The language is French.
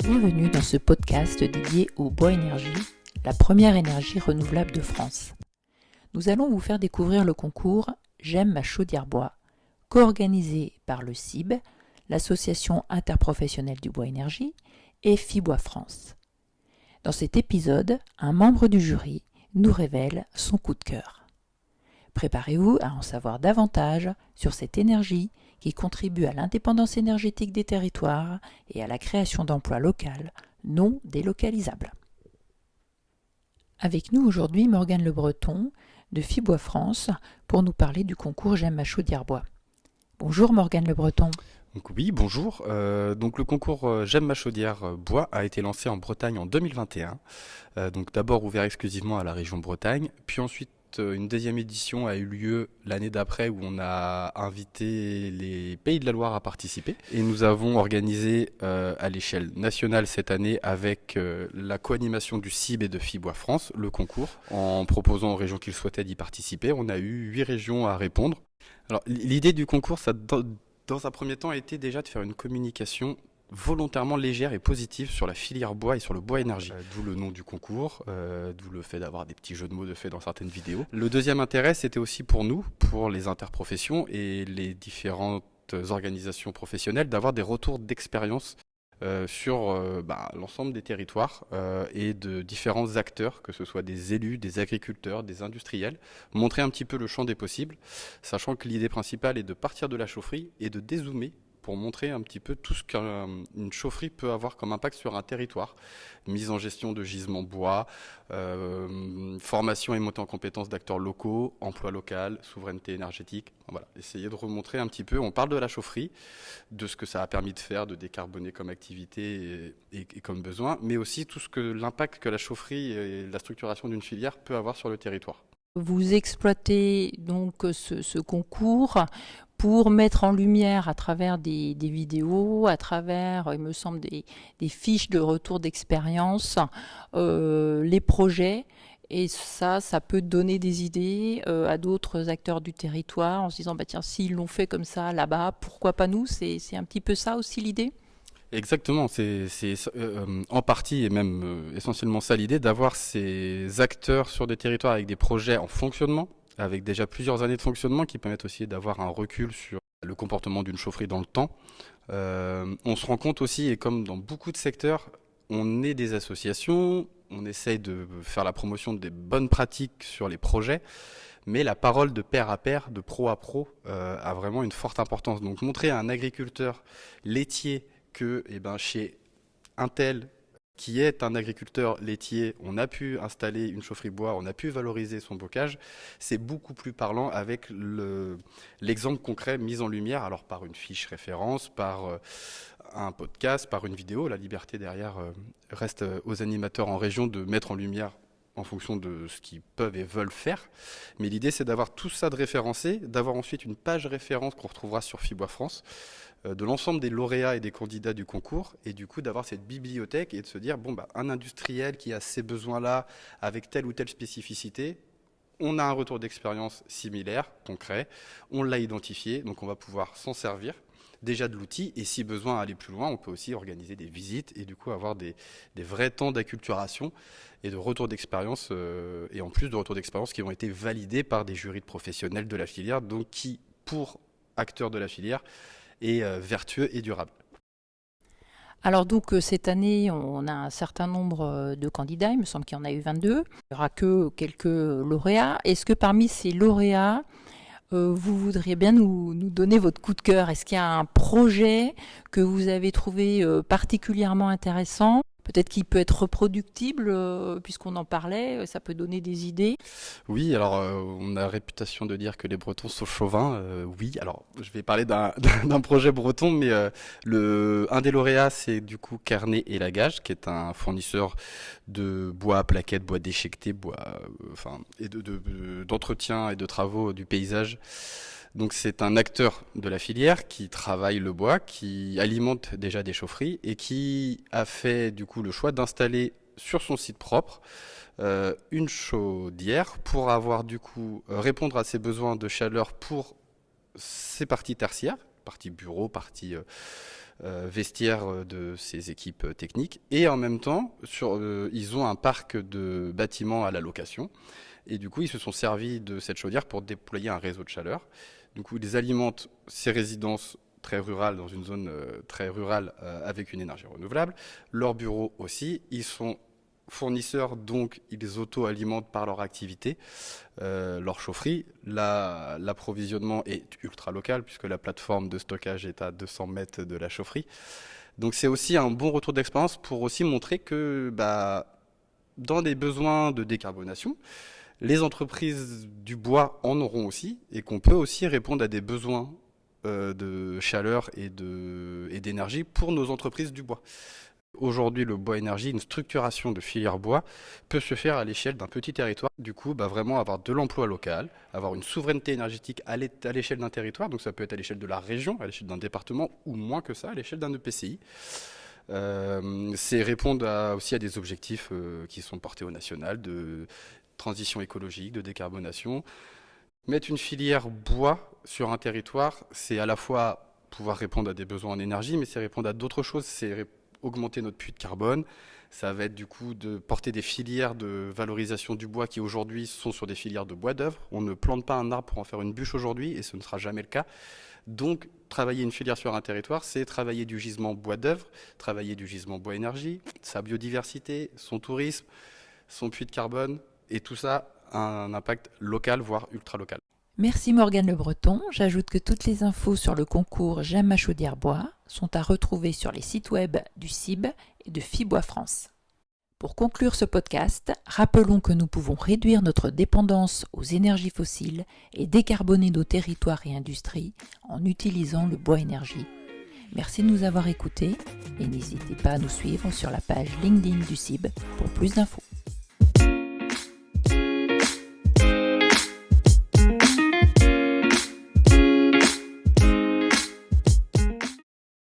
Bienvenue dans ce podcast dédié au bois énergie, la première énergie renouvelable de France. Nous allons vous faire découvrir le concours J'aime ma chaudière bois, co-organisé par le CIB, l'Association interprofessionnelle du bois énergie, et Fibois France. Dans cet épisode, un membre du jury nous révèle son coup de cœur. Préparez-vous à en savoir davantage sur cette énergie qui contribue à l'indépendance énergétique des territoires et à la création d'emplois locaux non délocalisables. Avec nous aujourd'hui Morgane Le Breton de Fibois France pour nous parler du concours J'aime ma chaudière bois. Bonjour Morgane Le Breton. Donc oui, bonjour. Donc le concours J'aime ma chaudière bois a été lancé en Bretagne en 2021. Donc d'abord ouvert exclusivement à la région Bretagne, puis ensuite une deuxième édition a eu lieu l'année d'après où on a invité les Pays de la Loire à participer. Et nous avons organisé à l'échelle nationale cette année avec la co-animation du CIB et de Fibois France le concours en proposant aux régions qui le souhaitaient d'y participer. On a eu 8 régions à répondre. Alors l'idée du concours, ça dans un premier temps, a été déjà de faire une communication volontairement légère et positive sur la filière bois et sur le bois énergie. D'où le nom du concours, d'où le fait d'avoir des petits jeux de mots de fait dans certaines vidéos. Le deuxième intérêt, c'était aussi pour nous, pour les interprofessions et les différentes organisations professionnelles, d'avoir des retours d'expérience sur l'ensemble des territoires et de différents acteurs, que ce soit des élus, des agriculteurs, des industriels, montrer un petit peu le champ des possibles, sachant que l'idée principale est de partir de la chaufferie et de dézoomer pour montrer un petit peu tout ce qu'une chaufferie peut avoir comme impact sur un territoire. Mise en gestion de gisements bois, formation et montée en compétences d'acteurs locaux, emploi local, souveraineté énergétique. Voilà, essayer de remontrer un petit peu, on parle de la chaufferie, de ce que ça a permis de faire, de décarboner comme activité et comme besoin, mais aussi tout ce que l'impact que la chaufferie et la structuration d'une filière peut avoir sur le territoire. Vous exploitez donc ce concours pour mettre en lumière à travers des vidéos, à travers, il me semble, des fiches de retour d'expérience, les projets. Et ça peut donner des idées à d'autres acteurs du territoire en se disant, tiens, s'ils l'ont fait comme ça là-bas, pourquoi pas nous ? C'est un petit peu ça aussi l'idée ? Exactement, c'est en partie et même essentiellement ça l'idée, d'avoir ces acteurs sur des territoires avec des projets en fonctionnement, avec déjà plusieurs années de fonctionnement qui permettent aussi d'avoir un recul sur le comportement d'une chaufferie dans le temps. On se rend compte aussi, et comme dans beaucoup de secteurs, on est des associations, on essaye de faire la promotion des bonnes pratiques sur les projets, mais la parole de pair à pair, de pro à pro, a vraiment une forte importance. Donc montrer à un agriculteur laitier que chez un tel qui est un agriculteur laitier, on a pu installer une chaufferie bois, on a pu valoriser son bocage, c'est beaucoup plus parlant avec l'exemple concret mis en lumière, alors par une fiche référence, par un podcast, par une vidéo. La liberté derrière reste aux animateurs en région de mettre en lumière en fonction de ce qu'ils peuvent et veulent faire. Mais l'idée, c'est d'avoir tout ça de référencé, d'avoir ensuite une page référence qu'on retrouvera sur Fibois France, de l'ensemble des lauréats et des candidats du concours, et du coup d'avoir cette bibliothèque et de se dire, un industriel qui a ces besoins-là, avec telle ou telle spécificité, on a un retour d'expérience similaire, concret, on l'a identifié, donc on va pouvoir s'en servir déjà de l'outil, et si besoin aller plus loin, on peut aussi organiser des visites et du coup avoir des vrais temps d'acculturation et de retour d'expérience, et en plus de retours d'expérience qui ont été validés par des jurys de professionnels de la filière, donc qui, pour acteurs de la filière, est vertueux et durable. Alors donc cette année, on a un certain nombre de candidats, il me semble qu'il y en a eu 22. Il n'y aura que quelques lauréats. Est-ce que parmi ces lauréats, vous voudriez bien nous donner votre coup de cœur ? Est-ce qu'il y a un projet que vous avez trouvé particulièrement intéressant ? Peut-être qu'il peut être reproductible, puisqu'on en parlait, ça peut donner des idées. Oui, alors on a la réputation de dire que les Bretons sont chauvins. Oui, alors je vais parler d'un projet breton, mais un des lauréats, c'est du coup Carnet et Lagage, qui est un fournisseur de bois à plaquettes, bois déchiqueté, bois, et d'entretien et de travaux du paysage. Donc c'est un acteur de la filière qui travaille le bois, qui alimente déjà des chaufferies et qui a fait du coup le choix d'installer sur son site propre une chaudière pour avoir du coup répondre à ses besoins de chaleur pour ses parties tertiaires, partie bureau, partie vestiaire de ces équipes techniques. Et en même temps, ils ont un parc de bâtiments à la location. Et du coup, ils se sont servis de cette chaudière pour déployer un réseau de chaleur. Du coup, ils alimentent ces résidences très rurales, dans une zone très rurale, avec une énergie renouvelable. Leurs bureaux aussi, ils sont fournisseurs, donc ils auto-alimentent par leur activité leur chaufferie. L'approvisionnement est ultra local, puisque la plateforme de stockage est à 200 mètres de la chaufferie. Donc c'est aussi un bon retour d'expérience pour aussi montrer que dans des besoins de décarbonation, les entreprises du bois en auront aussi, et qu'on peut aussi répondre à des besoins de chaleur et d'énergie pour nos entreprises du bois. Aujourd'hui, le bois énergie, une structuration de filière bois peut se faire à l'échelle d'un petit territoire. Du coup, vraiment avoir de l'emploi local, avoir une souveraineté énergétique à l'échelle d'un territoire. Donc ça peut être à l'échelle de la région, à l'échelle d'un département, ou moins que ça, à l'échelle d'un EPCI. C'est répondre aussi à des objectifs qui sont portés au national de transition écologique, de décarbonation. Mettre une filière bois sur un territoire, c'est à la fois pouvoir répondre à des besoins en énergie, mais c'est répondre à d'autres choses. C'est augmenter notre puits de carbone. Ça va être du coup de porter des filières de valorisation du bois qui aujourd'hui sont sur des filières de bois d'œuvre. On ne plante pas un arbre pour en faire une bûche aujourd'hui et ce ne sera jamais le cas. Donc travailler une filière sur un territoire, c'est travailler du gisement bois d'œuvre, travailler du gisement bois énergie, sa biodiversité, son tourisme, son puits de carbone, et tout ça a un impact local, voire ultra local. Merci Morgane Le Breton. J'ajoute que toutes les infos sur le concours J'aime ma chaudière bois sont à retrouver sur les sites web du CIB et de Fibois France. Pour conclure ce podcast, rappelons que nous pouvons réduire notre dépendance aux énergies fossiles et décarboner nos territoires et industries en utilisant le bois énergie. Merci de nous avoir écoutés et n'hésitez pas à nous suivre sur la page LinkedIn du CIB pour plus d'infos.